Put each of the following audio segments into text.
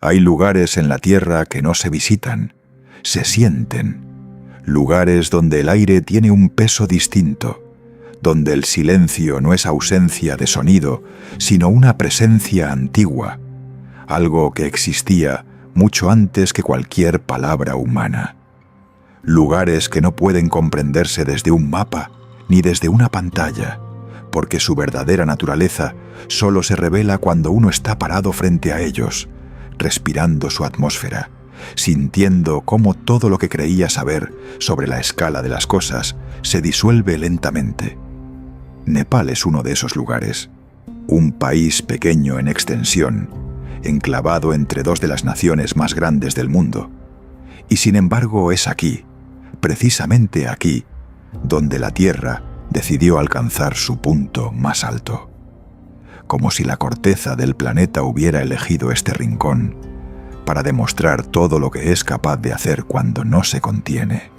Hay lugares en la tierra que no se visitan, se sienten. Lugares donde el aire tiene un peso distinto, donde el silencio no es ausencia de sonido, sino una presencia antigua, algo que existía mucho antes que cualquier palabra humana. Lugares que no pueden comprenderse desde un mapa ni desde una pantalla, porque su verdadera naturaleza solo se revela cuando uno está parado frente a ellos, respirando su atmósfera, sintiendo cómo todo lo que creía saber sobre la escala de las cosas se disuelve lentamente. Nepal es uno de esos lugares, un país pequeño en extensión, enclavado entre dos de las naciones más grandes del mundo. Y sin embargo es aquí, precisamente aquí, donde la Tierra decidió alcanzar su punto más alto. Como si la corteza del planeta hubiera elegido este rincón para demostrar todo lo que es capaz de hacer cuando no se contiene.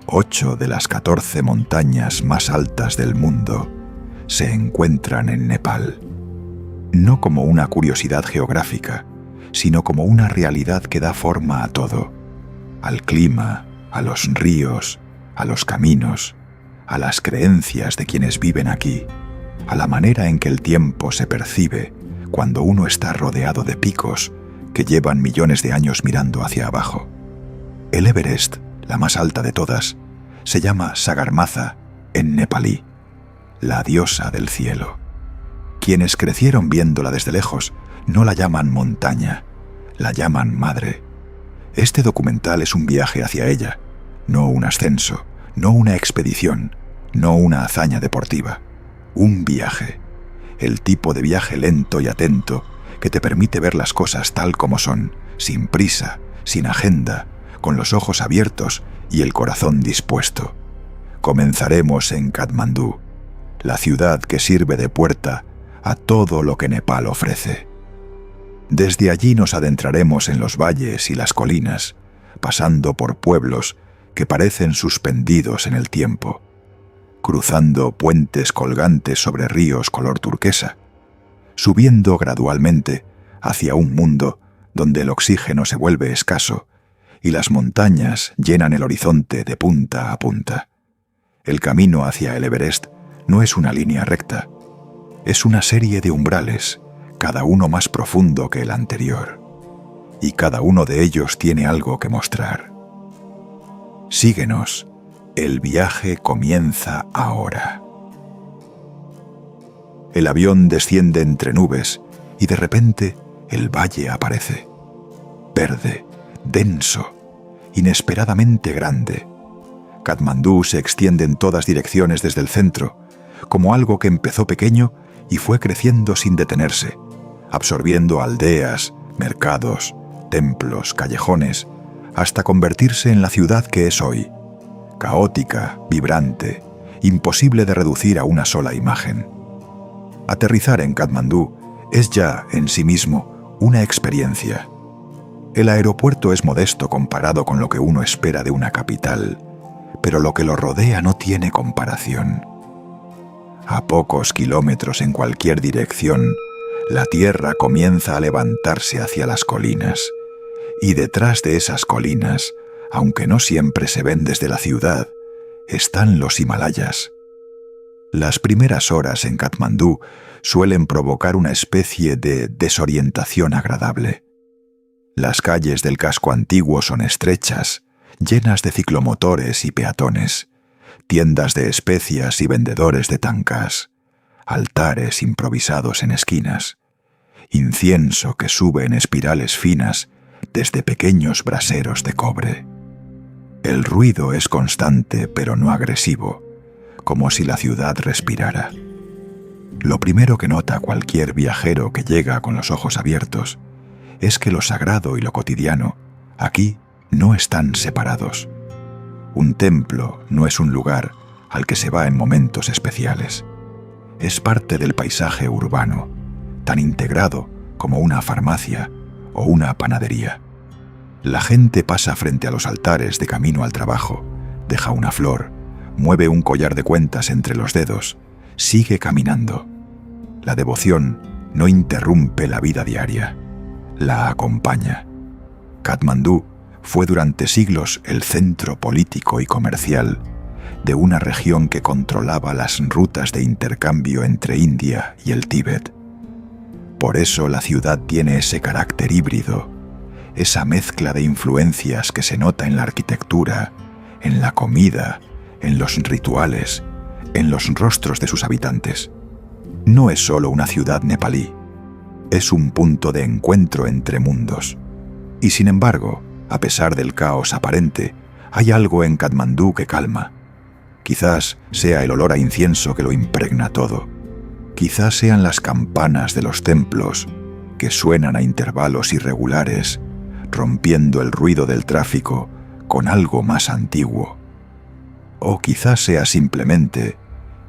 8 de las 14 montañas más altas del mundo se encuentran en Nepal. No como una curiosidad geográfica, sino como una realidad que da forma a todo, al clima, a los ríos, a los caminos, a las creencias de quienes viven aquí, a la manera en que el tiempo se percibe cuando uno está rodeado de picos que llevan millones de años mirando hacia abajo. El Everest, la más alta de todas, se llama Sagarmatha en nepalí, la diosa del cielo. Quienes crecieron viéndola desde lejos no la llaman montaña, la llaman madre. Este documental es un viaje hacia ella, no un ascenso, no una expedición, no una hazaña deportiva. Un viaje, el tipo de viaje lento y atento que te permite ver las cosas tal como son, sin prisa, sin agenda, con los ojos abiertos y el corazón dispuesto. Comenzaremos en Katmandú, la ciudad que sirve de puerta a todo lo que Nepal ofrece. Desde allí nos adentraremos en los valles y las colinas, pasando por pueblos que parecen suspendidos en el tiempo, cruzando puentes colgantes sobre ríos color turquesa, subiendo gradualmente hacia un mundo donde el oxígeno se vuelve escaso y las montañas llenan el horizonte de punta a punta. El camino hacia el Everest no es una línea recta, es una serie de umbrales, cada uno más profundo que el anterior, y cada uno de ellos tiene algo que mostrar. Síguenos, el viaje comienza ahora. El avión desciende entre nubes y de repente el valle aparece. Verde, denso, inesperadamente grande. Katmandú se extiende en todas direcciones desde el centro, como algo que empezó pequeño y fue creciendo sin detenerse, absorbiendo aldeas, mercados, templos, callejones, hasta convertirse en la ciudad que es hoy, caótica, vibrante, imposible de reducir a una sola imagen. Aterrizar en Katmandú es ya, en sí mismo, una experiencia. El aeropuerto es modesto comparado con lo que uno espera de una capital, pero lo que lo rodea no tiene comparación. A pocos kilómetros en cualquier dirección, la tierra comienza a levantarse hacia las colinas, y detrás de esas colinas, aunque no siempre se ven desde la ciudad, están los Himalayas. Las primeras horas en Katmandú suelen provocar una especie de desorientación agradable. Las calles del casco antiguo son estrechas, llenas de ciclomotores y peatones, tiendas de especias y vendedores de tancas, altares improvisados en esquinas, incienso que sube en espirales finas desde pequeños braseros de cobre. El ruido es constante pero no agresivo, como si la ciudad respirara. Lo primero que nota cualquier viajero que llega con los ojos abiertos es que lo sagrado y lo cotidiano aquí no están separados. Un templo no es un lugar al que se va en momentos especiales. Es parte del paisaje urbano, tan integrado como una farmacia o una panadería. La gente pasa frente a los altares de camino al trabajo, deja una flor, mueve un collar de cuentas entre los dedos, sigue caminando. La devoción no interrumpe la vida diaria. la acompaña. Katmandú fue durante siglos el centro político y comercial de una región que controlaba las rutas de intercambio entre India y el Tíbet. Por eso la ciudad tiene ese carácter híbrido, esa mezcla de influencias que se nota en la arquitectura, en la comida, en los rituales, en los rostros de sus habitantes. No es solo una ciudad nepalí, es un punto de encuentro entre mundos. Y sin embargo, a pesar del caos aparente, hay algo en Katmandú que calma. Quizás sea el olor a incienso que lo impregna todo. Quizás sean las campanas de los templos que suenan a intervalos irregulares, rompiendo el ruido del tráfico con algo más antiguo. O quizás sea simplemente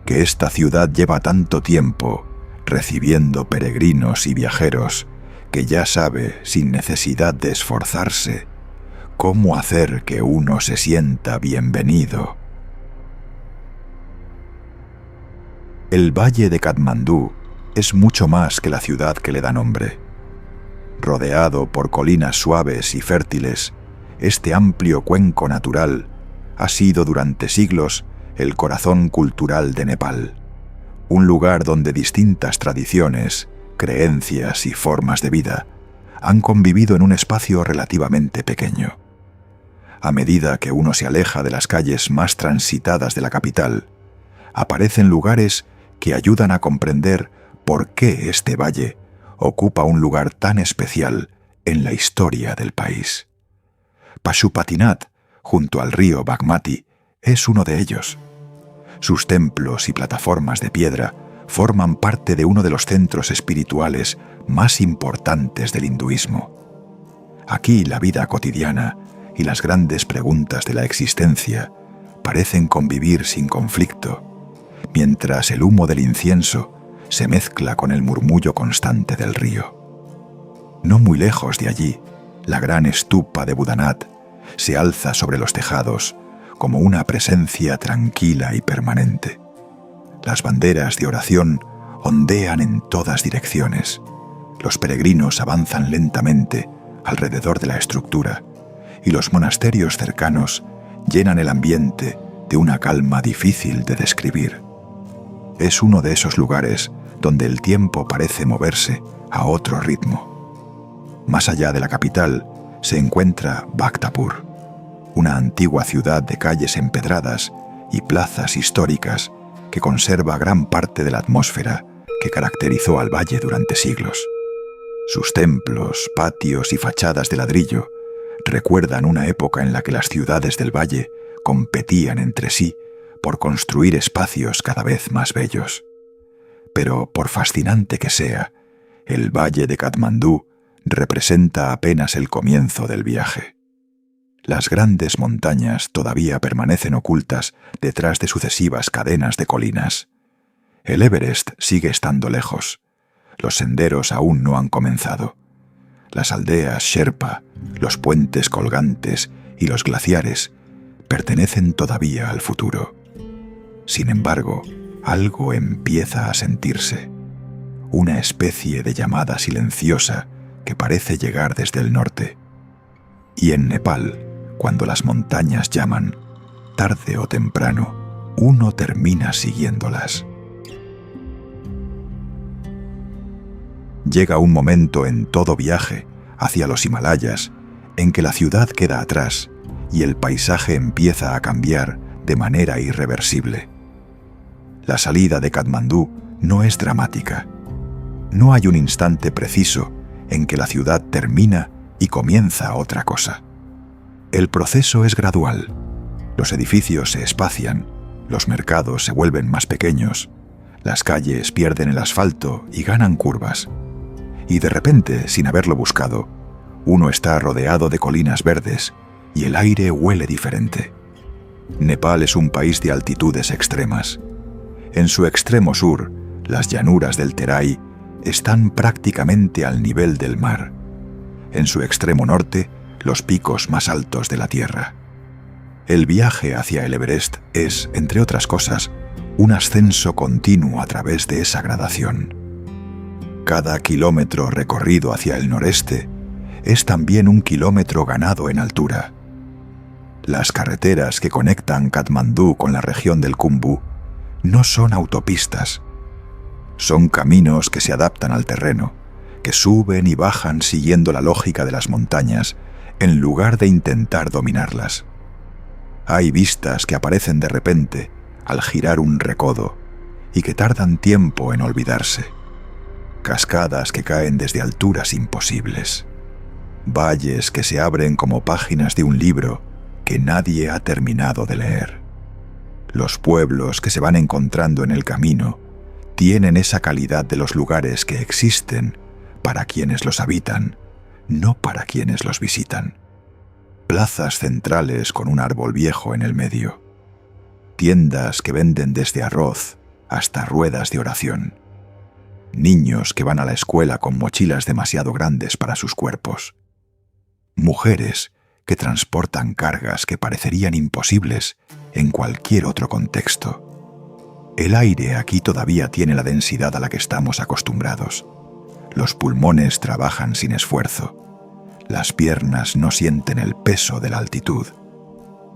que esta ciudad lleva tanto tiempo recibiendo peregrinos y viajeros que ya sabe, sin necesidad de esforzarse, cómo hacer que uno se sienta bienvenido. El valle de Katmandú es mucho más que la ciudad que le da nombre. Rodeado por colinas suaves y fértiles, este amplio cuenco natural ha sido durante siglos el corazón cultural de Nepal, un lugar donde distintas tradiciones, creencias y formas de vida han convivido en un espacio relativamente pequeño. A medida que uno se aleja de las calles más transitadas de la capital, aparecen lugares que ayudan a comprender por qué este valle ocupa un lugar tan especial en la historia del país. Pashupatinath, junto al río Bagmati, es uno de ellos. Sus templos y plataformas de piedra forman parte de uno de los centros espirituales más importantes del hinduismo. Aquí la vida cotidiana y las grandes preguntas de la existencia parecen convivir sin conflicto, mientras el humo del incienso se mezcla con el murmullo constante del río. No muy lejos de allí, la gran estupa de Budanath se alza sobre los tejados como una presencia tranquila y permanente. Las banderas de oración ondean en todas direcciones. Los peregrinos avanzan lentamente alrededor de la estructura y los monasterios cercanos llenan el ambiente de una calma difícil de describir. Es uno de esos lugares donde el tiempo parece moverse a otro ritmo. Más allá de la capital se encuentra Bhaktapur, una antigua ciudad de calles empedradas y plazas históricas que conserva gran parte de la atmósfera que caracterizó al valle durante siglos. Sus templos, patios y fachadas de ladrillo recuerdan una época en la que las ciudades del valle competían entre sí por construir espacios cada vez más bellos. Pero, por fascinante que sea, el valle de Katmandú representa apenas el comienzo del viaje. Las grandes montañas todavía permanecen ocultas detrás de sucesivas cadenas de colinas. El Everest sigue estando lejos. Los senderos aún no han comenzado. Las aldeas Sherpa, los puentes colgantes y los glaciares pertenecen todavía al futuro. Sin embargo, algo empieza a sentirse. Una especie de llamada silenciosa que parece llegar desde el norte. Y en Nepal, cuando las montañas llaman, tarde o temprano, uno termina siguiéndolas. Llega un momento en todo viaje hacia los Himalayas en que la ciudad queda atrás y el paisaje empieza a cambiar de manera irreversible. La salida de Katmandú no es dramática. No hay un instante preciso en que la ciudad termina y comienza otra cosa. El proceso es gradual. Los edificios se espacian, los mercados se vuelven más pequeños, las calles pierden el asfalto y ganan curvas. Y de repente, sin haberlo buscado, uno está rodeado de colinas verdes y el aire huele diferente. Nepal es un país de altitudes extremas. En su extremo sur, las llanuras del Terai están prácticamente al nivel del mar. En su extremo norte, los picos más altos de la Tierra. El viaje hacia el Everest es, entre otras cosas, un ascenso continuo a través de esa gradación. Cada kilómetro recorrido hacia el noreste es también un kilómetro ganado en altura. Las carreteras que conectan Katmandú con la región del Khumbu no son autopistas. Son caminos que se adaptan al terreno, que suben y bajan siguiendo la lógica de las montañas, en lugar de intentar dominarlas. Hay vistas que aparecen de repente al girar un recodo y que tardan tiempo en olvidarse. Cascadas que caen desde alturas imposibles. Valles que se abren como páginas de un libro que nadie ha terminado de leer. Los pueblos que se van encontrando en el camino tienen esa calidad de los lugares que existen para quienes los habitan, no para quienes los visitan. Plazas centrales con un árbol viejo en el medio. Tiendas que venden desde arroz hasta ruedas de oración. Niños que van a la escuela con mochilas demasiado grandes para sus cuerpos. Mujeres que transportan cargas que parecerían imposibles en cualquier otro contexto. El aire aquí todavía tiene la densidad a la que estamos acostumbrados. Los pulmones trabajan sin esfuerzo. Las piernas no sienten el peso de la altitud.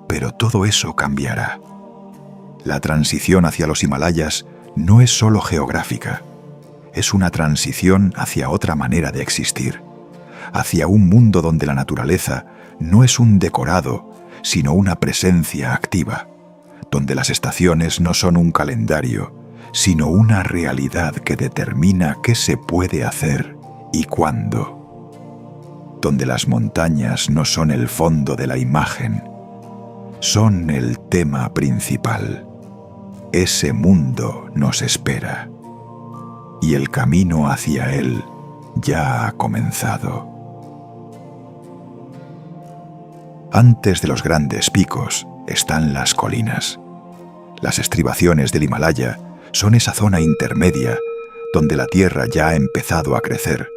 Pero todo eso cambiará. La transición hacia los Himalayas no es solo geográfica. Es una transición hacia otra manera de existir. Hacia un mundo donde la naturaleza no es un decorado, sino una presencia activa. Donde las estaciones no son un calendario, sino una realidad que determina qué se puede hacer y cuándo. Donde las montañas no son el fondo de la imagen, son el tema principal. Ese mundo nos espera, y el camino hacia él ya ha comenzado. Antes de los grandes picos están las colinas. Las estribaciones del Himalaya son esa zona intermedia donde la tierra ya ha empezado a crecer,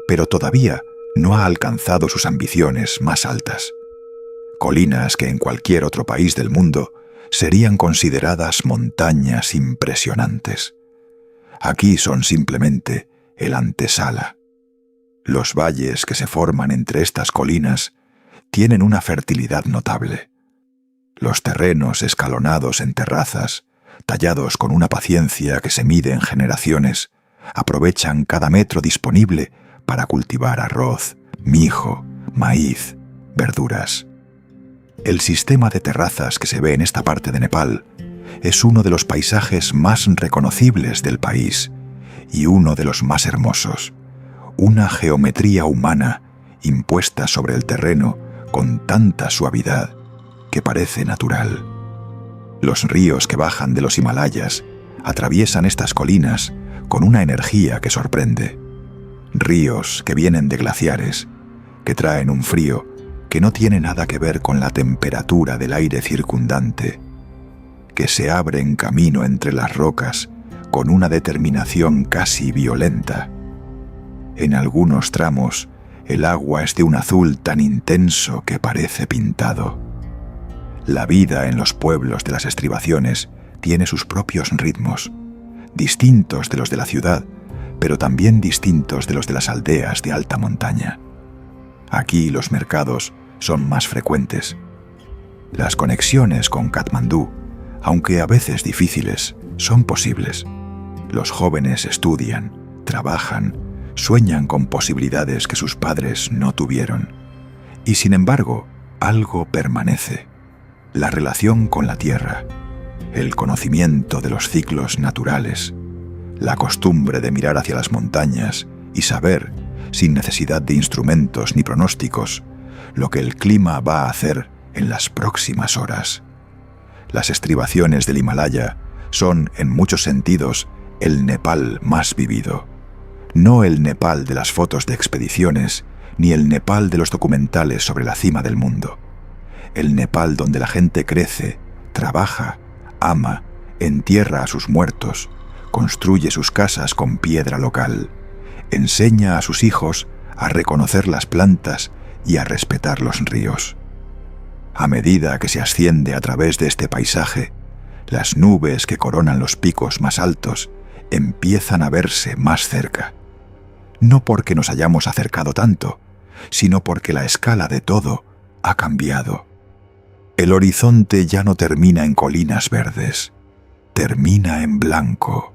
pero todavía no ha alcanzado sus ambiciones más altas. Colinas que en cualquier otro país del mundo serían consideradas montañas impresionantes. Aquí son simplemente el antesala. Los valles que se forman entre estas colinas tienen una fertilidad notable. Los terrenos escalonados en terrazas, tallados con una paciencia que se mide en generaciones, aprovechan cada metro disponible para cultivar arroz, mijo, maíz, verduras. El sistema de terrazas que se ve en esta parte de Nepal es uno de los paisajes más reconocibles del país y uno de los más hermosos. Una geometría humana impuesta sobre el terreno con tanta suavidad que parece natural. Los ríos que bajan de los Himalayas atraviesan estas colinas con una energía que sorprende. Ríos que vienen de glaciares, que traen un frío que no tiene nada que ver con la temperatura del aire circundante, que se abren camino entre las rocas con una determinación casi violenta. En algunos tramos, el agua es de un azul tan intenso que parece pintado. La vida en los pueblos de las estribaciones tiene sus propios ritmos, distintos de los de la ciudad, pero también distintos de los de las aldeas de alta montaña. Aquí los mercados son más frecuentes. Las conexiones con Katmandú, aunque a veces difíciles, son posibles. Los jóvenes estudian, trabajan, sueñan con posibilidades que sus padres no tuvieron. Y sin embargo, algo permanece: la relación con la tierra, el conocimiento de los ciclos naturales, la costumbre de mirar hacia las montañas y saber, sin necesidad de instrumentos ni pronósticos, lo que el clima va a hacer en las próximas horas. Las estribaciones del Himalaya son, en muchos sentidos, el Nepal más vivido. No el Nepal de las fotos de expediciones, ni el Nepal de los documentales sobre la cima del mundo. El Nepal donde la gente crece, trabaja, ama, entierra a sus muertos, construye sus casas con piedra local, enseña a sus hijos a reconocer las plantas y a respetar los ríos. A medida que se asciende a través de este paisaje, las nubes que coronan los picos más altos empiezan a verse más cerca. No porque nos hayamos acercado tanto, sino porque la escala de todo ha cambiado. El horizonte ya no termina en colinas verdes, termina en blanco.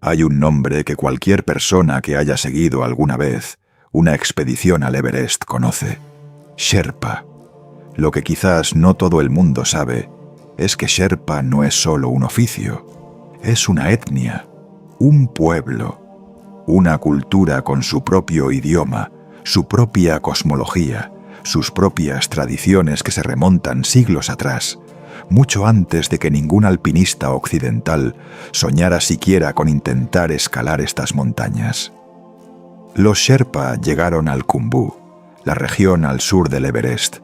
Hay un nombre que cualquier persona que haya seguido alguna vez una expedición al Everest conoce: Sherpa. Lo que quizás no todo el mundo sabe es que Sherpa no es solo un oficio, es una etnia, un pueblo, una cultura con su propio idioma, su propia cosmología, sus propias tradiciones que se remontan siglos atrás, mucho antes de que ningún alpinista occidental soñara siquiera con intentar escalar estas montañas. Los Sherpa llegaron al Khumbu, la región al sur del Everest,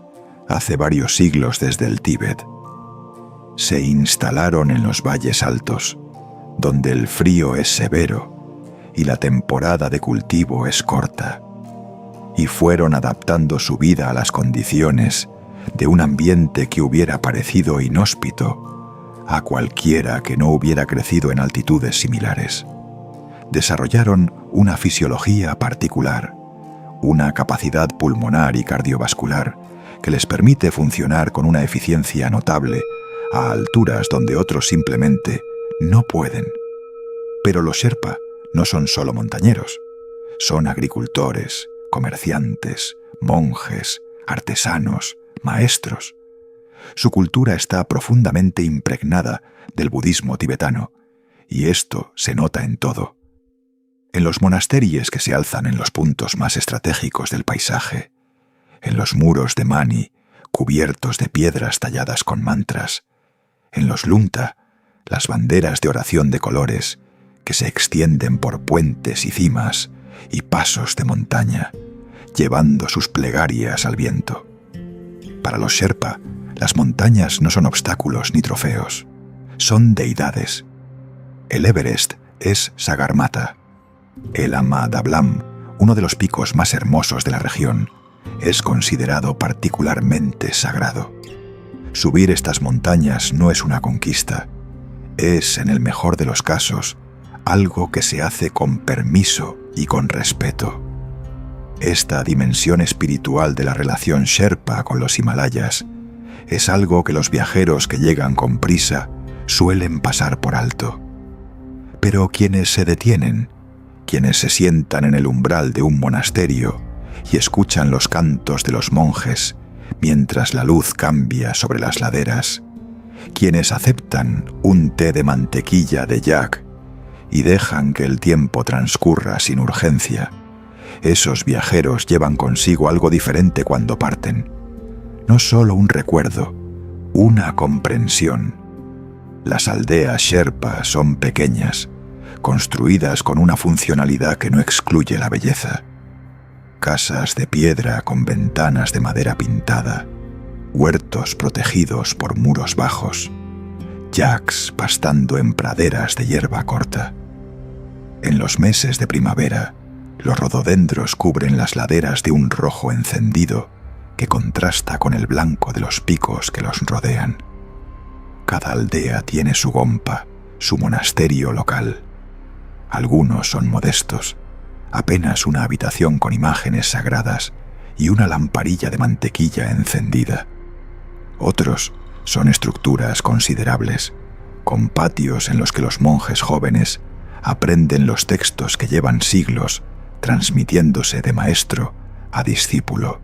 hace varios siglos desde el Tíbet. Se instalaron en los valles altos, donde el frío es severo y la temporada de cultivo es corta, y fueron adaptando su vida a las condiciones de un ambiente que hubiera parecido inhóspito a cualquiera que no hubiera crecido en altitudes similares. Desarrollaron una fisiología particular, una capacidad pulmonar y cardiovascular que les permite funcionar con una eficiencia notable a alturas donde otros simplemente no pueden. Pero los Sherpa no son solo montañeros, son agricultores, comerciantes, monjes, artesanos, maestros. Su cultura está profundamente impregnada del budismo tibetano, y esto se nota en todo. En los monasterios que se alzan en los puntos más estratégicos del paisaje, en los muros de Mani, cubiertos de piedras talladas con mantras, en los lunta, las banderas de oración de colores que se extienden por puentes y cimas y pasos de montaña, llevando sus plegarias al viento. Para los Sherpa, las montañas no son obstáculos ni trofeos, son deidades. El Everest es Sagarmatha. El Ama Dablam, uno de los picos más hermosos de la región, es considerado particularmente sagrado. Subir estas montañas no es una conquista, es, en el mejor de los casos, algo que se hace con permiso y con respeto. Esta dimensión espiritual de la relación Sherpa con los Himalayas es algo que los viajeros que llegan con prisa suelen pasar por alto. Pero quienes se detienen, quienes se sientan en el umbral de un monasterio y escuchan los cantos de los monjes mientras la luz cambia sobre las laderas, quienes aceptan un té de mantequilla de yak y dejan que el tiempo transcurra sin urgencia, esos viajeros llevan consigo algo diferente cuando parten. No solo un recuerdo, una comprensión. Las aldeas Sherpa son pequeñas, construidas con una funcionalidad que no excluye la belleza. Casas de piedra con ventanas de madera pintada, huertos protegidos por muros bajos, yaks pastando en praderas de hierba corta. En los meses de primavera, los rododendros cubren las laderas de un rojo encendido que contrasta con el blanco de los picos que los rodean. Cada aldea tiene su gompa, su monasterio local. Algunos son modestos, apenas una habitación con imágenes sagradas y una lamparilla de mantequilla encendida. Otros son estructuras considerables, con patios en los que los monjes jóvenes aprenden los textos que llevan siglos transmitiéndose de maestro a discípulo.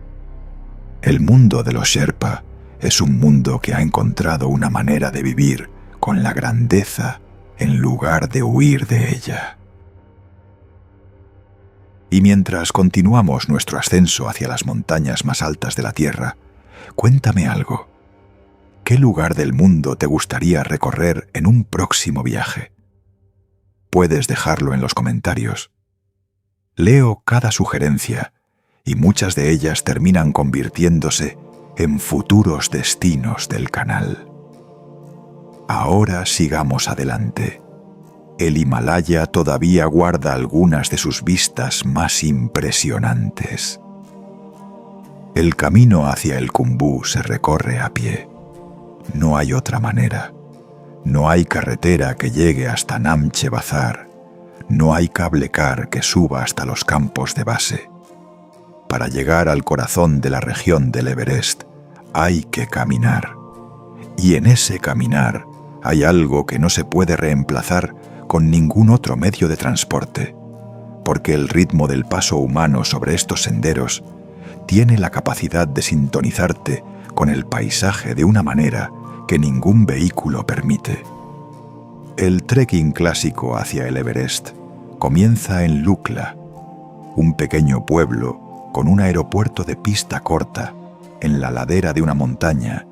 El mundo de los Sherpa es un mundo que ha encontrado una manera de vivir con la grandeza en lugar de huir de ella. Y mientras continuamos nuestro ascenso hacia las montañas más altas de la Tierra, cuéntame algo. ¿Qué lugar del mundo te gustaría recorrer en un próximo viaje? Puedes dejarlo en los comentarios. Leo cada sugerencia y muchas de ellas terminan convirtiéndose en futuros destinos del canal. Ahora sigamos adelante. El Himalaya todavía guarda algunas de sus vistas más impresionantes. El camino hacia el Khumbu se recorre a pie. No hay otra manera. No hay carretera que llegue hasta Namche Bazar, No hay cable car que suba hasta los campos de base. Para llegar al corazón de la región del Everest hay que caminar. Y en ese caminar hay algo que no se puede reemplazar con ningún otro medio de transporte, porque el ritmo del paso humano sobre estos senderos tiene la capacidad de sintonizarte con el paisaje de una manera que ningún vehículo permite. El trekking clásico hacia el Everest comienza en Lukla, un pequeño pueblo con un aeropuerto de pista corta en la ladera de una montaña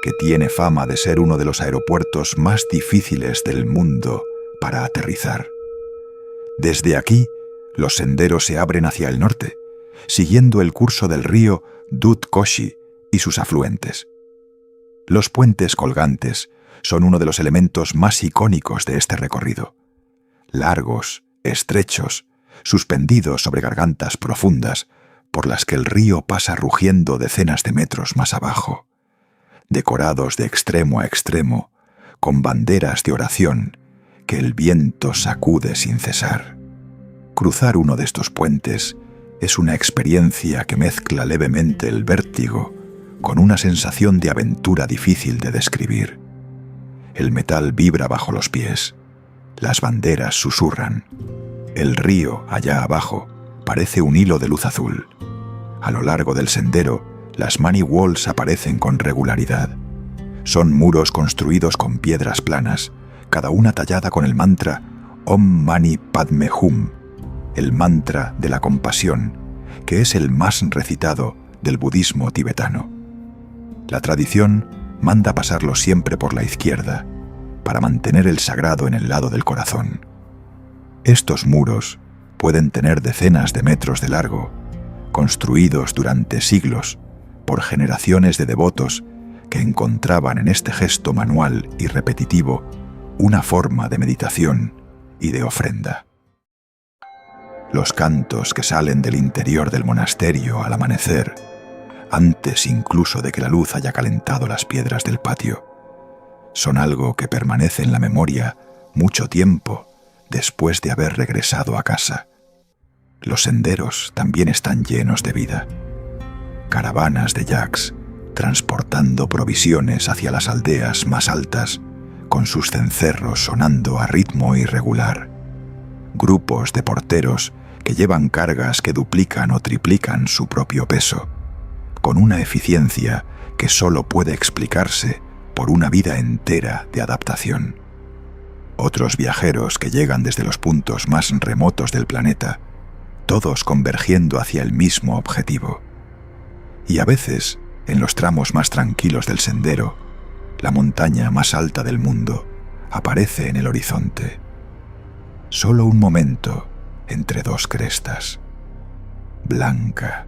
que tiene fama de ser uno de los aeropuertos más difíciles del mundo para aterrizar. Desde aquí, los senderos se abren hacia el norte, siguiendo el curso del río Dudh Koshi y sus afluentes. Los puentes colgantes son uno de los elementos más icónicos de este recorrido. Largos, estrechos, suspendidos sobre gargantas profundas por las que el río pasa rugiendo decenas de metros más abajo, decorados de extremo a extremo con banderas de oración que el viento sacude sin cesar. Cruzar uno de estos puentes es una experiencia que mezcla levemente el vértigo con una sensación de aventura difícil de describir. El metal vibra bajo los pies, las banderas susurran, el río allá abajo parece un hilo de luz azul. A lo largo del sendero, las Mani Walls aparecen con regularidad. Son muros construidos con piedras planas, cada una tallada con el mantra Om Mani Padme Hum, el mantra de la compasión, que es el más recitado del budismo tibetano. La tradición manda pasarlo siempre por la izquierda, para mantener el sagrado en el lado del corazón. Estos muros pueden tener decenas de metros de largo, construidos durante siglos por generaciones de devotos que encontraban en este gesto manual y repetitivo una forma de meditación y de ofrenda. Los cantos que salen del interior del monasterio al amanecer, antes incluso de que la luz haya calentado las piedras del patio, son algo que permanece en la memoria mucho tiempo después de haber regresado a casa. Los senderos también están llenos de vida. Caravanas de yaks transportando provisiones hacia las aldeas más altas, con sus cencerros sonando a ritmo irregular. Grupos de porteros que llevan cargas que duplican o triplican su propio peso, con una eficiencia que solo puede explicarse por una vida entera de adaptación. Otros viajeros que llegan desde los puntos más remotos del planeta, todos convergiendo hacia el mismo objetivo. Y a veces, en los tramos más tranquilos del sendero, la montaña más alta del mundo aparece en el horizonte. Solo un momento entre dos crestas. Blanca,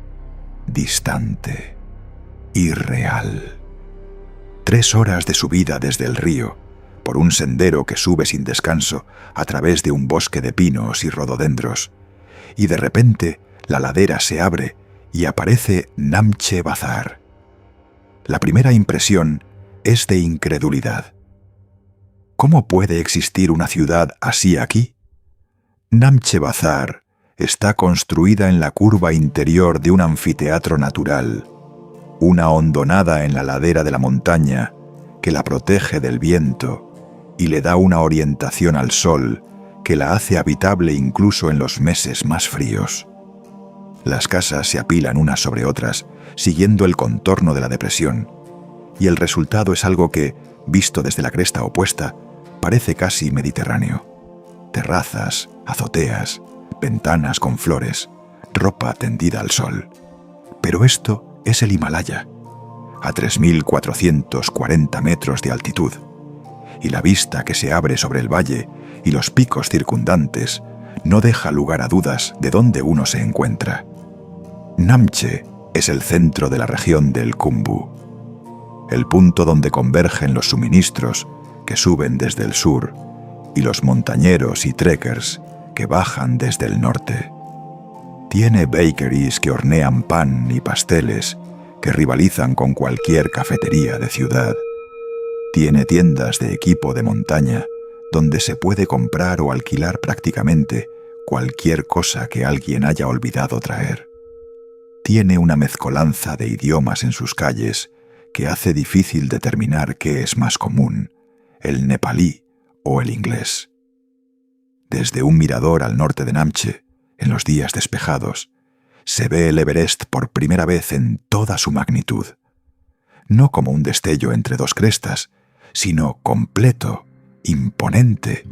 distante, irreal. 3 horas de subida desde el río, por un sendero que sube sin descanso a través de un bosque de pinos y rododendros, y de repente la ladera se abre y aparece Namche Bazar. La primera impresión es de incredulidad. ¿Cómo puede existir una ciudad así aquí? Namche Bazar está construida en la curva interior de un anfiteatro natural, una hondonada en la ladera de la montaña que la protege del viento y le da una orientación al sol que la hace habitable incluso en los meses más fríos. Las casas se apilan unas sobre otras, siguiendo el contorno de la depresión, y el resultado es algo que, visto desde la cresta opuesta, parece casi mediterráneo. Terrazas, azoteas, ventanas con flores, ropa tendida al sol. Pero esto es el Himalaya, a 3.440 metros de altitud, y la vista que se abre sobre el valle y los picos circundantes no deja lugar a dudas de dónde uno se encuentra. Namche es el centro de la región del Khumbu, el punto donde convergen los suministros que suben desde el sur y los montañeros y trekkers que bajan desde el norte. Tiene bakeries que hornean pan y pasteles que rivalizan con cualquier cafetería de ciudad. Tiene tiendas de equipo de montaña donde se puede comprar o alquilar prácticamente cualquier cosa que alguien haya olvidado traer. Tiene una mezcolanza de idiomas en sus calles que hace difícil determinar qué es más común, el nepalí o el inglés. Desde un mirador al norte de Namche, en los días despejados, se ve el Everest por primera vez en toda su magnitud. No como un destello entre dos crestas, sino completo, imponente,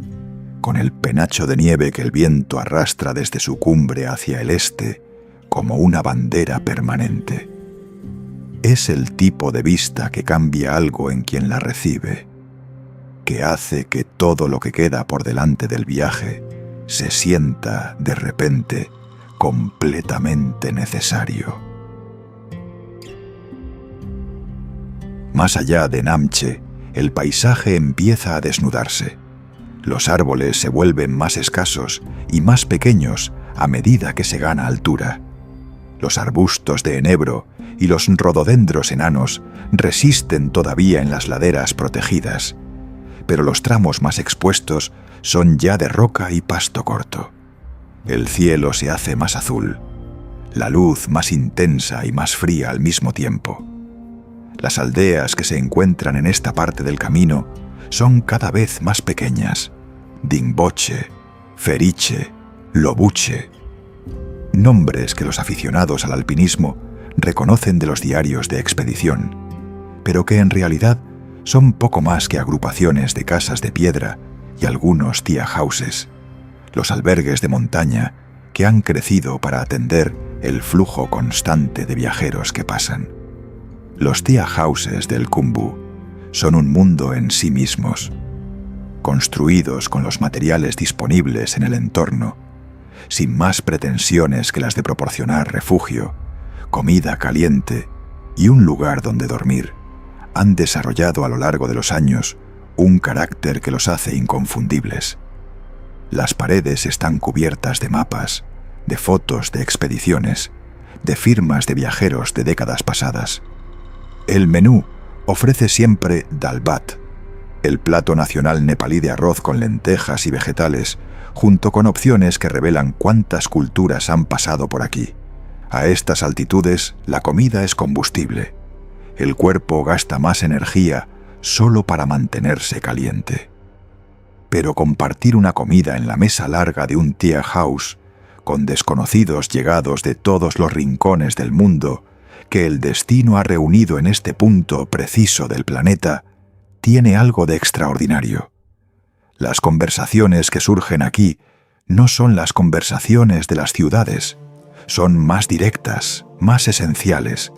con el penacho de nieve que el viento arrastra desde su cumbre hacia el este como una bandera permanente. Es el tipo de vista que cambia algo en quien la recibe, que hace que todo lo que queda por delante del viaje se sienta, de repente, completamente necesario. Más allá de Namche, el paisaje empieza a desnudarse. Los árboles se vuelven más escasos y más pequeños a medida que se gana altura. Los arbustos de enebro y los rododendros enanos resisten todavía en las laderas protegidas, pero los tramos más expuestos son ya de roca y pasto corto. El cielo se hace más azul, la luz más intensa y más fría al mismo tiempo. Las aldeas que se encuentran en esta parte del camino son cada vez más pequeñas. Dingboche, Feriche, Lobuche. Nombres que los aficionados al alpinismo reconocen de los diarios de expedición, pero que en realidad son poco más que agrupaciones de casas de piedra y algunos tea houses, los albergues de montaña que han crecido para atender el flujo constante de viajeros que pasan. Los tea houses del Khumbu son un mundo en sí mismos, construidos con los materiales disponibles en el entorno, sin más pretensiones que las de proporcionar refugio, comida caliente y un lugar donde dormir. Han desarrollado a lo largo de los años un carácter que los hace inconfundibles. Las paredes están cubiertas de mapas, de fotos de expediciones, de firmas de viajeros de décadas pasadas. El menú ofrece siempre dal bhat, el plato nacional nepalí de arroz con lentejas y vegetales, junto con opciones que revelan cuántas culturas han pasado por aquí. A estas altitudes, la comida es combustible. El cuerpo gasta más energía solo para mantenerse caliente. Pero compartir una comida en la mesa larga de un tea house, con desconocidos llegados de todos los rincones del mundo, que el destino ha reunido en este punto preciso del planeta, tiene algo de extraordinario. Las conversaciones que surgen aquí no son las conversaciones de las ciudades, son más directas, más esenciales.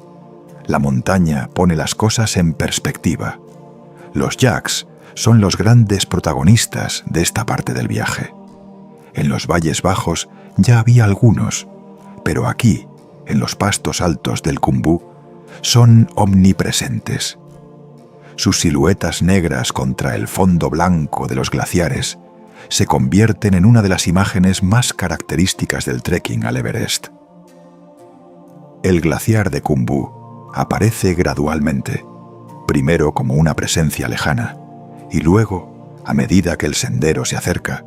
La montaña pone las cosas en perspectiva. Los yaks son los grandes protagonistas de esta parte del viaje. En los valles bajos ya había algunos, pero aquí, en los pastos altos del Khumbu, son omnipresentes. Sus siluetas negras contra el fondo blanco de los glaciares se convierten en una de las imágenes más características del trekking al Everest. El glaciar de Khumbu aparece gradualmente, primero como una presencia lejana, y luego, a medida que el sendero se acerca,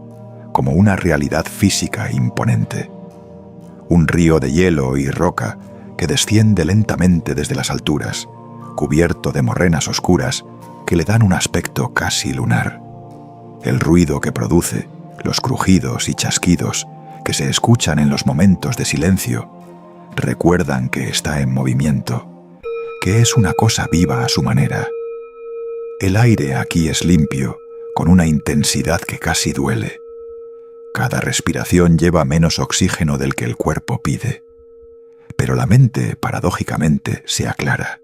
como una realidad física imponente. Un río de hielo y roca que desciende lentamente desde las alturas, cubierto de morrenas oscuras que le dan un aspecto casi lunar. El ruido que produce, los crujidos y chasquidos que se escuchan en los momentos de silencio, recuerdan que está en movimiento, que es una cosa viva a su manera. El aire aquí es limpio, con una intensidad que casi duele. Cada respiración lleva menos oxígeno del que el cuerpo pide. Pero la mente, paradójicamente, se aclara.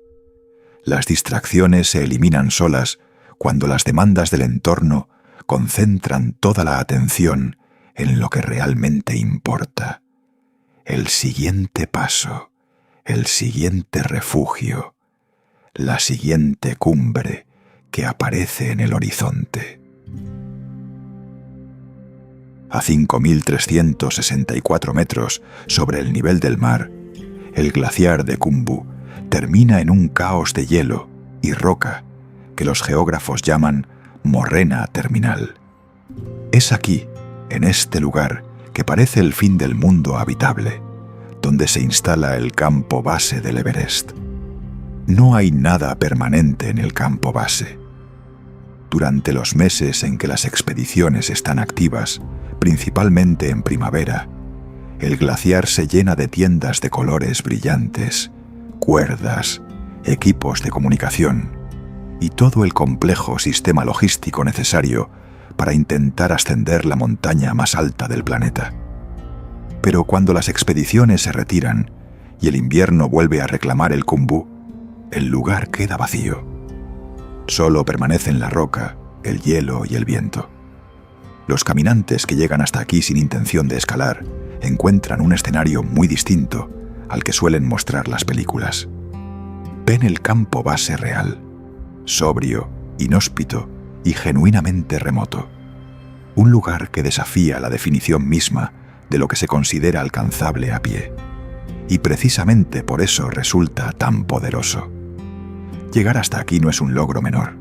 Las distracciones se eliminan solas cuando las demandas del entorno concentran toda la atención en lo que realmente importa. El siguiente paso, el siguiente refugio, la siguiente cumbre que aparece en el horizonte. A 5.364 metros sobre el nivel del mar, el glaciar de Khumbu termina en un caos de hielo y roca que los geógrafos llaman morrena terminal. Es aquí, en este lugar, que parece el fin del mundo habitable, donde se instala el campo base del Everest. No hay nada permanente en el campo base. Durante los meses en que las expediciones están activas, principalmente en primavera, el glaciar se llena de tiendas de colores brillantes, cuerdas, equipos de comunicación y todo el complejo sistema logístico necesario para intentar ascender la montaña más alta del planeta. Pero cuando las expediciones se retiran y el invierno vuelve a reclamar el Khumbu, el lugar queda vacío. Solo permanecen la roca, el hielo y el viento. Los caminantes que llegan hasta aquí sin intención de escalar encuentran un escenario muy distinto al que suelen mostrar las películas. Ven el campo base real, sobrio, inhóspito y genuinamente remoto. Un lugar que desafía la definición misma de lo que se considera alcanzable a pie. Y precisamente por eso resulta tan poderoso. Llegar hasta aquí no es un logro menor.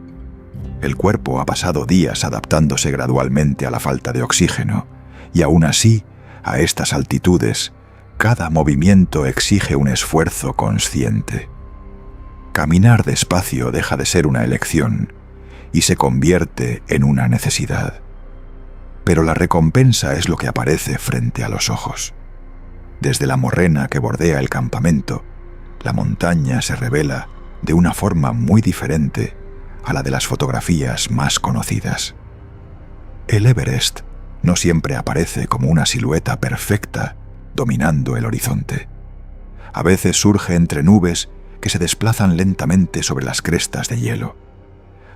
El cuerpo ha pasado días adaptándose gradualmente a la falta de oxígeno, y aún así, a estas altitudes, cada movimiento exige un esfuerzo consciente. Caminar despacio deja de ser una elección y se convierte en una necesidad. Pero la recompensa es lo que aparece frente a los ojos. Desde la morrena que bordea el campamento, la montaña se revela de una forma muy diferente a la de las fotografías más conocidas. El Everest no siempre aparece como una silueta perfecta dominando el horizonte. A veces surge entre nubes que se desplazan lentamente sobre las crestas de hielo.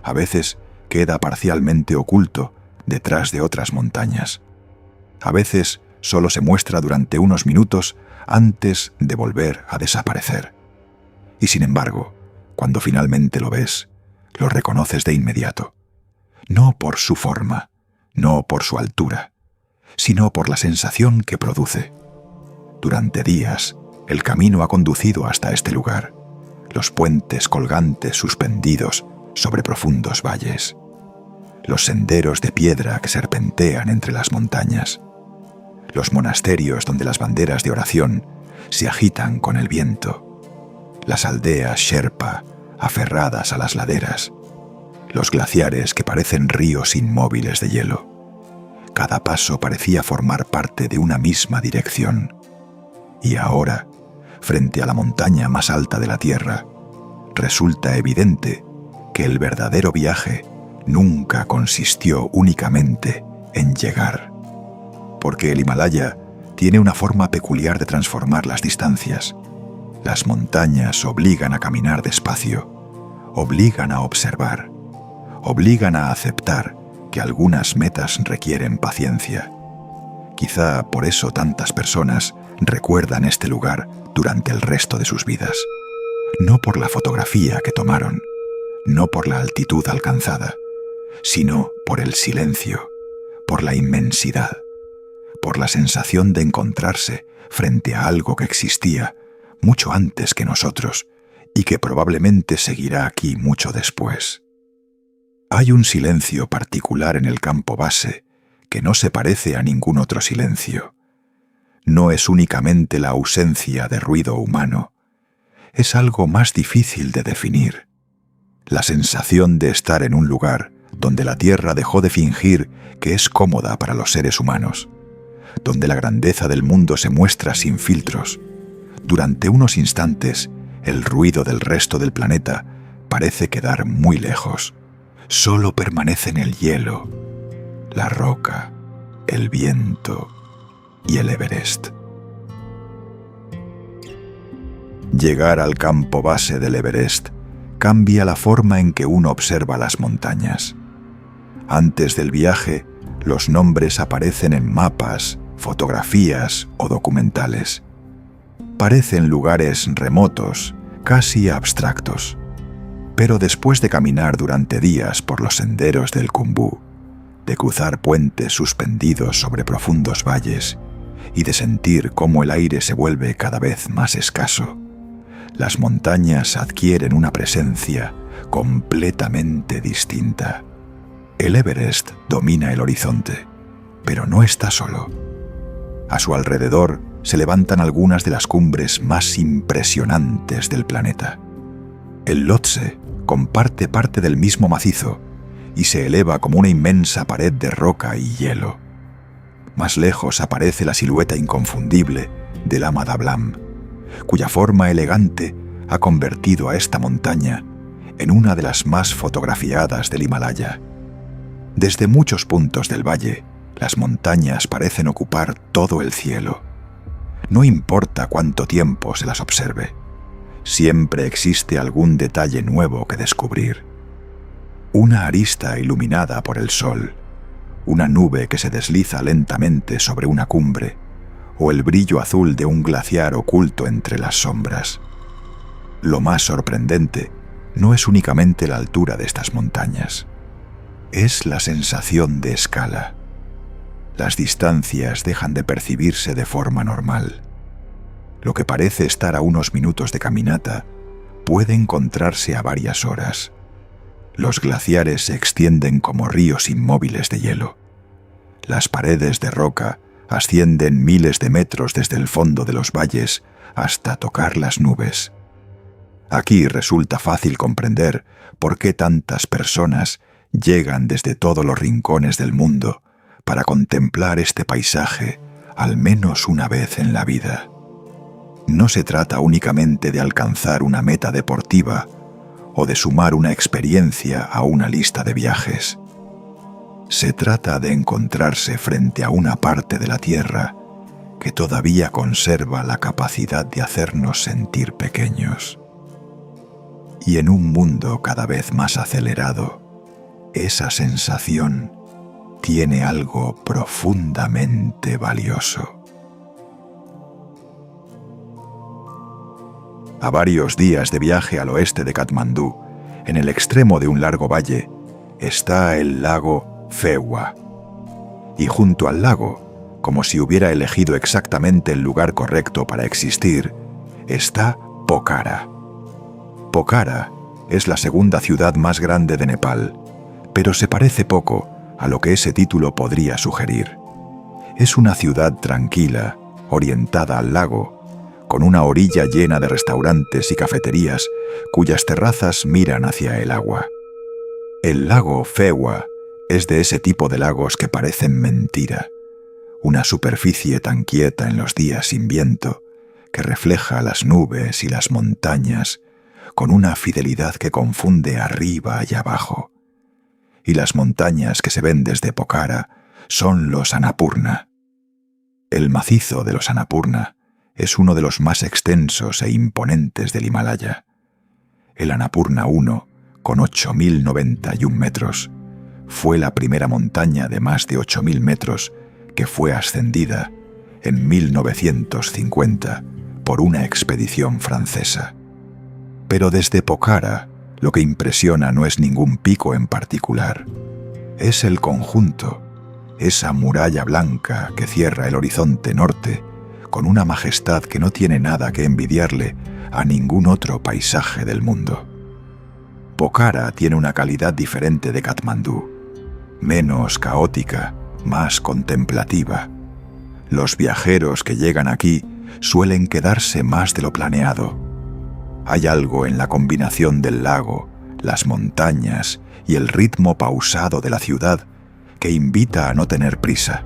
A veces queda parcialmente oculto detrás de otras montañas. A veces solo se muestra durante unos minutos antes de volver a desaparecer. Y sin embargo, cuando finalmente lo ves, lo reconoces de inmediato. No por su forma, no por su altura, sino por la sensación que produce. Durante días, el camino ha conducido hasta este lugar, los puentes colgantes suspendidos sobre profundos valles, los senderos de piedra que serpentean entre las montañas, los monasterios donde las banderas de oración se agitan con el viento, las aldeas Sherpa aferradas a las laderas, los glaciares que parecen ríos inmóviles de hielo. Cada paso parecía formar parte de una misma dirección. Y ahora, frente a la montaña más alta de la Tierra, resulta evidente que el verdadero viaje nunca consistió únicamente en llegar. Porque el Himalaya tiene una forma peculiar de transformar las distancias. Las montañas obligan a caminar despacio, obligan a observar, obligan a aceptar que algunas metas requieren paciencia. Quizá por eso tantas personas recuerdan este lugar durante el resto de sus vidas. No por la fotografía que tomaron, no por la altitud alcanzada, sino por el silencio, por la inmensidad, por la sensación de encontrarse frente a algo que existía mucho antes que nosotros y que probablemente seguirá aquí mucho después. Hay un silencio particular en el campo base que no se parece a ningún otro silencio. No es únicamente la ausencia de ruido humano, es algo más difícil de definir. La sensación de estar en un lugar donde la Tierra dejó de fingir que es cómoda para los seres humanos, donde la grandeza del mundo se muestra sin filtros. Durante unos instantes, el ruido del resto del planeta parece quedar muy lejos. Solo permanecen el hielo, la roca, el viento y el Everest. Llegar al campo base del Everest cambia la forma en que uno observa las montañas. Antes del viaje, los nombres aparecen en mapas, fotografías o documentales. Parecen lugares remotos, casi abstractos. Pero después de caminar durante días por los senderos del Khumbu, de cruzar puentes suspendidos sobre profundos valles y de sentir cómo el aire se vuelve cada vez más escaso, las montañas adquieren una presencia completamente distinta. El Everest domina el horizonte, pero no está solo. A su alrededor se levantan algunas de las cumbres más impresionantes del planeta. El Lhotse comparte parte del mismo macizo y se eleva como una inmensa pared de roca y hielo. Más lejos aparece la silueta inconfundible del Ama Dablam, cuya forma elegante ha convertido a esta montaña en una de las más fotografiadas del Himalaya. Desde muchos puntos del valle, las montañas parecen ocupar todo el cielo. No importa cuánto tiempo se las observe, siempre existe algún detalle nuevo que descubrir. Una arista iluminada por el sol, una nube que se desliza lentamente sobre una cumbre, o el brillo azul de un glaciar oculto entre las sombras. Lo más sorprendente no es únicamente la altura de estas montañas, es la sensación de escala. Las distancias dejan de percibirse de forma normal. Lo que parece estar a unos minutos de caminata puede encontrarse a varias horas. Los glaciares se extienden como ríos inmóviles de hielo. Las paredes de roca ascienden miles de metros desde el fondo de los valles hasta tocar las nubes. Aquí resulta fácil comprender por qué tantas personas llegan desde todos los rincones del mundo para contemplar este paisaje al menos una vez en la vida. No se trata únicamente de alcanzar una meta deportiva o de sumar una experiencia a una lista de viajes. Se trata de encontrarse frente a una parte de la Tierra que todavía conserva la capacidad de hacernos sentir pequeños. Y en un mundo cada vez más acelerado, esa sensación tiene algo profundamente valioso. A varios días de viaje al oeste de Katmandú, en el extremo de un largo valle, está el lago Phewa. Y junto al lago, como si hubiera elegido exactamente el lugar correcto para existir, está Pokhara. Pokhara es la segunda ciudad más grande de Nepal, pero se parece poco a lo que ese título podría sugerir. Es una ciudad tranquila, orientada al lago, con una orilla llena de restaurantes y cafeterías cuyas terrazas miran hacia el agua. El lago Phewa es de ese tipo de lagos que parecen mentira, una superficie tan quieta en los días sin viento que refleja las nubes y las montañas con una fidelidad que confunde arriba y abajo. Y las montañas que se ven desde Pokhara son los Annapurna. El macizo de los Annapurna es uno de los más extensos e imponentes del Himalaya. El Annapurna 1, con 8.091 metros, fue la primera montaña de más de 8.000 metros que fue ascendida en 1950 por una expedición francesa. Pero desde Pokhara, lo que impresiona no es ningún pico en particular, es el conjunto, esa muralla blanca que cierra el horizonte norte con una majestad que no tiene nada que envidiarle a ningún otro paisaje del mundo. Pokhara tiene una calidad diferente de Katmandú, menos caótica, más contemplativa. Los viajeros que llegan aquí suelen quedarse más de lo planeado. Hay algo en la combinación del lago, las montañas y el ritmo pausado de la ciudad que invita a no tener prisa,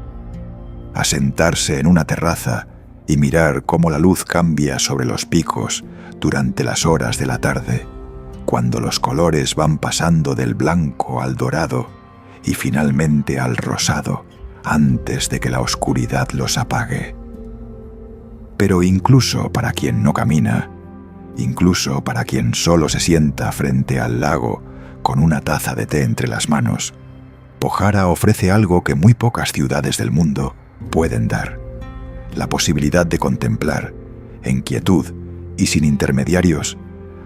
a sentarse en una terraza y mirar cómo la luz cambia sobre los picos durante las horas de la tarde, cuando los colores van pasando del blanco al dorado y finalmente al rosado antes de que la oscuridad los apague. Pero incluso para quien no camina, incluso para quien solo se sienta frente al lago con una taza de té entre las manos, Pokhara ofrece algo que muy pocas ciudades del mundo pueden dar: la posibilidad de contemplar, en quietud y sin intermediarios,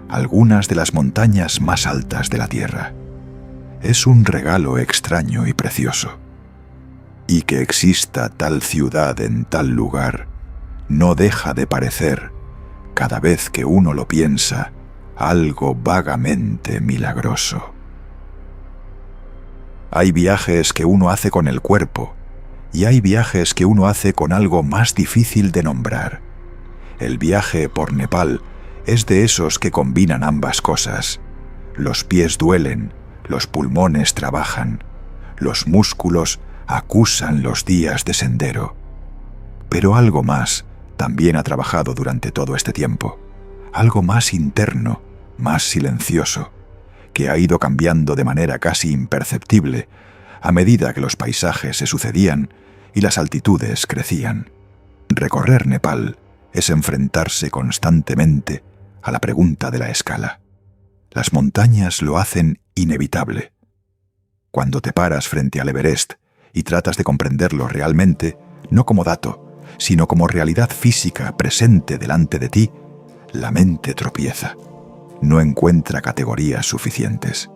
algunas de las montañas más altas de la Tierra. Es un regalo extraño y precioso. Y que exista tal ciudad en tal lugar no deja de parecer, cada vez que uno lo piensa, algo vagamente milagroso. Hay viajes que uno hace con el cuerpo y hay viajes que uno hace con algo más difícil de nombrar. El viaje por Nepal es de esos que combinan ambas cosas. Los pies duelen, los pulmones trabajan, los músculos acusan los días de sendero. Pero algo más también ha trabajado durante todo este tiempo, algo más interno, más silencioso, que ha ido cambiando de manera casi imperceptible a medida que los paisajes se sucedían y las altitudes crecían. Recorrer Nepal es enfrentarse constantemente a la pregunta de la escala. Las montañas lo hacen inevitable. Cuando te paras frente al Everest y tratas de comprenderlo realmente, no como dato, sino como realidad física presente delante de ti, la mente tropieza. No encuentra categorías suficientes.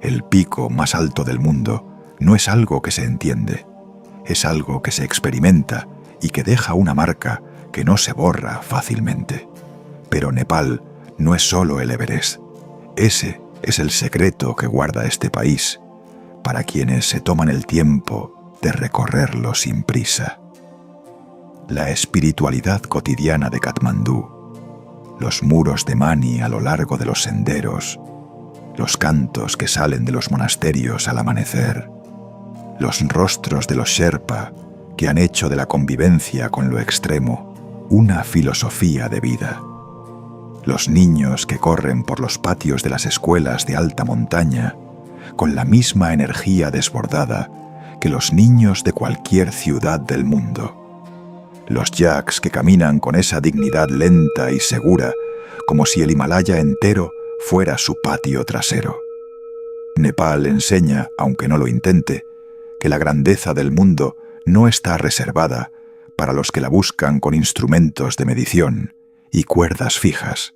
El pico más alto del mundo no es algo que se entiende, es algo que se experimenta y que deja una marca que no se borra fácilmente. Pero Nepal no es solo el Everest. Ese es el secreto que guarda este país para quienes se toman el tiempo de recorrerlo sin prisa. La espiritualidad cotidiana de Katmandú, los muros de Mani a lo largo de los senderos, los cantos que salen de los monasterios al amanecer, los rostros de los Sherpa que han hecho de la convivencia con lo extremo una filosofía de vida, los niños que corren por los patios de las escuelas de alta montaña con la misma energía desbordada que los niños de cualquier ciudad del mundo, los yaks que caminan con esa dignidad lenta y segura como si el Himalaya entero fuera su patio trasero. Nepal enseña, aunque no lo intente, que la grandeza del mundo no está reservada para los que la buscan con instrumentos de medición y cuerdas fijas.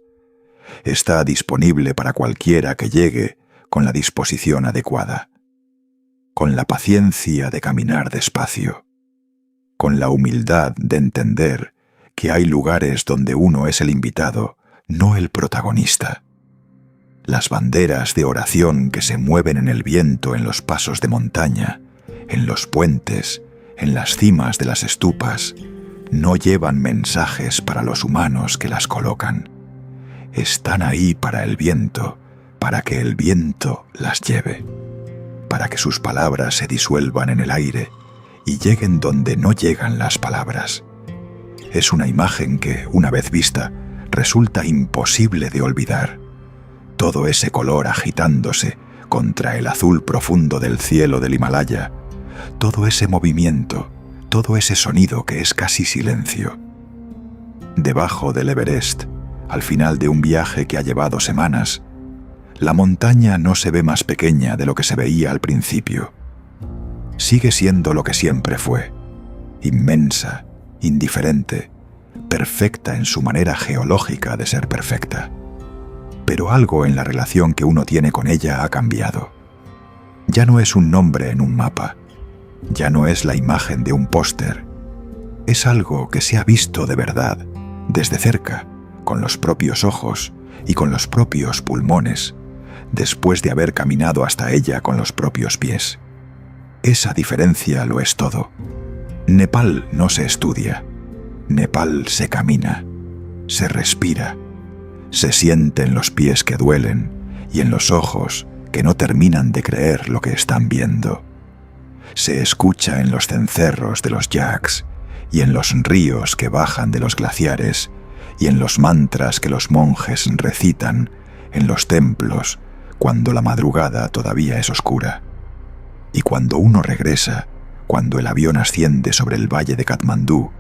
Está disponible para cualquiera que llegue con la disposición adecuada, con la paciencia de caminar despacio, con la humildad de entender que hay lugares donde uno es el invitado, no el protagonista. Las banderas de oración que se mueven en el viento en los pasos de montaña, en los puentes, en las cimas de las estupas, no llevan mensajes para los humanos que las colocan. Están ahí para el viento, para que el viento las lleve, para que sus palabras se disuelvan en el aire y lleguen donde no llegan las palabras. Es una imagen que, una vez vista, resulta imposible de olvidar. Todo ese color agitándose contra el azul profundo del cielo del Himalaya, todo ese movimiento, todo ese sonido que es casi silencio. Debajo del Everest, al final de un viaje que ha llevado semanas, la montaña no se ve más pequeña de lo que se veía al principio. Sigue siendo lo que siempre fue, inmensa, indiferente, perfecta en su manera geológica de ser perfecta. Pero algo en la relación que uno tiene con ella ha cambiado. Ya no es un nombre en un mapa, ya no es la imagen de un póster. Es algo que se ha visto de verdad, desde cerca, con los propios ojos y con los propios pulmones, después de haber caminado hasta ella con los propios pies. Esa diferencia lo es todo. Nepal no se estudia. Nepal se camina, se respira, se siente en los pies que duelen y en los ojos que no terminan de creer lo que están viendo. Se escucha en los cencerros de los yaks y en los ríos que bajan de los glaciares y en los mantras que los monjes recitan en los templos cuando la madrugada todavía es oscura. Y cuando uno regresa, cuando el avión asciende sobre el valle de Katmandú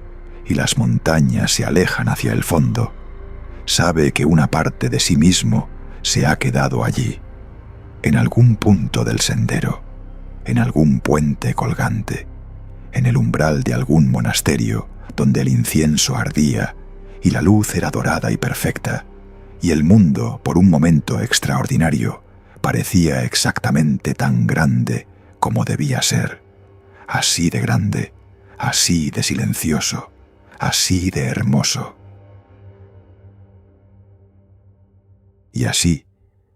y las montañas se alejan hacia el fondo, sabe que una parte de sí mismo se ha quedado allí, en algún punto del sendero, en algún puente colgante, en el umbral de algún monasterio donde el incienso ardía y la luz era dorada y perfecta, y el mundo, por un momento extraordinario, parecía exactamente tan grande como debía ser, así de grande, así de silencioso, así de hermoso. Y así,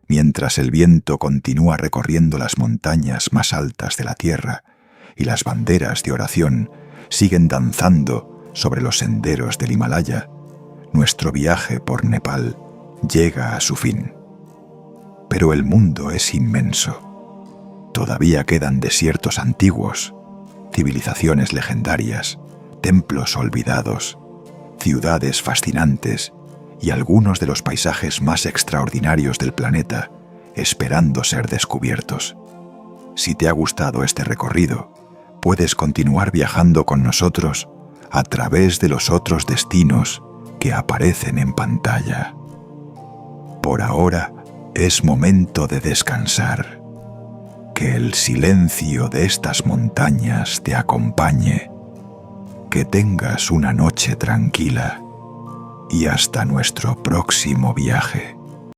mientras el viento continúa recorriendo las montañas más altas de la tierra y las banderas de oración siguen danzando sobre los senderos del Himalaya, nuestro viaje por Nepal llega a su fin. Pero el mundo es inmenso. Todavía quedan desiertos antiguos, civilizaciones legendarias, templos olvidados, ciudades fascinantes y algunos de los paisajes más extraordinarios del planeta esperando ser descubiertos. Si te ha gustado este recorrido, puedes continuar viajando con nosotros a través de los otros destinos que aparecen en pantalla. Por ahora es momento de descansar. Que el silencio de estas montañas te acompañe. Que tengas una noche tranquila y hasta nuestro próximo viaje.